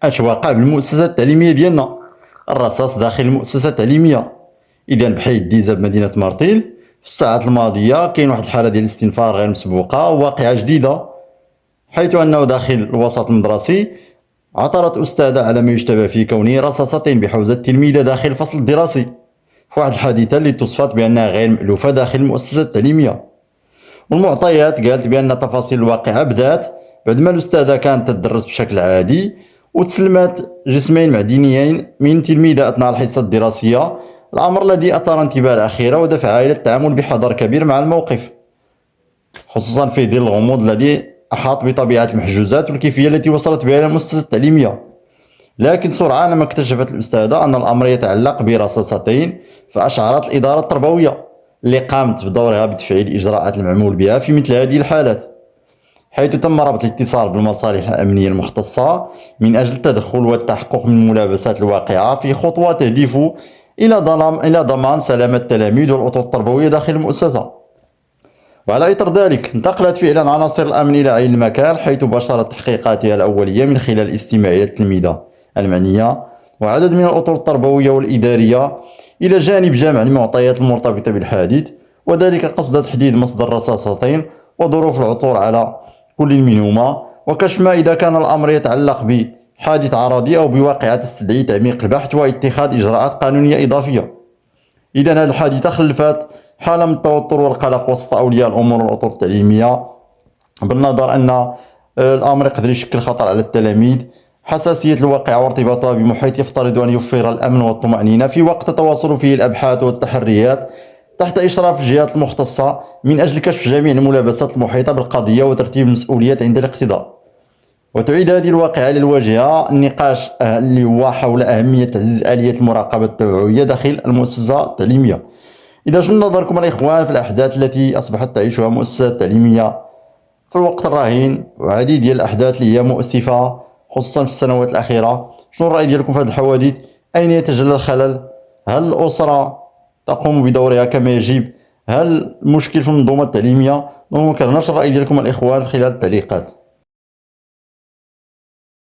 اش واقع بالمؤسسة التعليمية ديالنا؟ الرصاص داخل المؤسسة التعليمية. إذا بحي الديزة بمدينة مرتيل في الساعات الماضية كاين واحد الحالة ديال الاستنفار غير مسبوقة وواقعة جديدة، حيث أنه داخل الوسط المدرسي عثرت أستاذة على ما يشتبه في كونه رصاصة بحوزة تلميذة داخل الفصل الدراسي، في واحد الحادثة اللي توصفت بأنها غير مألوفة داخل المؤسسة التعليمية. والمعطيات قالت بأن تفاصيل الواقعة بدأت بعدما الأستاذة كانت تدرس بشكل عادي وتسلمت جسمين معدنيين من تلميذة أثناء الحصة الدراسية، الأمر الذي أثار انتباه الأخيرة ودفعها إلى التعامل بحذر كبير مع الموقف، خصوصا في ظل الغموض الذي أحاط بطبيعة المحجوزات والكيفية التي وصلت بها إلى المؤسسة التعليمية. لكن سرعان ما اكتشفت الأستاذة أن الأمر يتعلق برصاصتين، فأشعرت الإدارة التربوية اللي قامت بدورها بتفعيل الإجراءات المعمول بها في مثل هذه الحالات، حيث تم ربط الاتصال بالمصالح الأمنية المختصة من أجل التدخل والتحقق من ملابسات الواقعة في خطوة تهدف إلى ضمان سلامة التلاميذ والأطر التربوية داخل المؤسسة. وعلى إثر ذلك انتقلت فعلا عناصر الأمن إلى عين المكان، حيث باشرت تحقيقاتها الأولية من خلال الاستماع إلى التلميذة المعنية وعدد من الأطر التربوية والإدارية، إلى جانب جمع المعطيات المرتبطة بالحادث، وذلك قصد تحديد مصدر الرصاصتين وظروف العثور على كل منهما، وكشف ما إذا كان الأمر يتعلق بحادث عرضي أو بواقعة تستدعي تعميق البحث واتخاذ إجراءات قانونية إضافية. إذا هذه الحادثة خلفت حالة من التوتر والقلق وسط أولياء الأمور والأطر التعليمية، بالنظر أن الأمر يقدر يشكل خطر على التلاميذ. حساسية الواقعة وارتباطها بمحيط يفترض أن يوفر الأمن والطمأنينة في وقت تتواصل فيه الأبحاث والتحريات تحت إشراف الجهات المختصة من أجل كشف جميع الملابسات المحيطة بالقضية وترتيب المسؤوليات عند الاقتضاء. وتعيد هذه الواقعة للواجهة النقاش اللي هو حول أهمية تعزيز آلية المراقبة التوعوية داخل المؤسسة التعليمية. إذا شنو نظركم الإخوان في الأحداث التي أصبحت تعيشها المؤسسات التعليمية في الوقت الراهن، وعديد ديال الأحداث اللي هي مؤسفة خصوصا في السنوات الأخيرة؟ شنو الرأي ديالكم في هذه الحوادث؟ أين يتجلى الخلل؟ هل الأسرة تقوم بدورها كما يجب؟ هل المشكل في المنظومة التعليمية؟ ممكن نشر الرأي ديالكم الإخوان خلال التعليقات.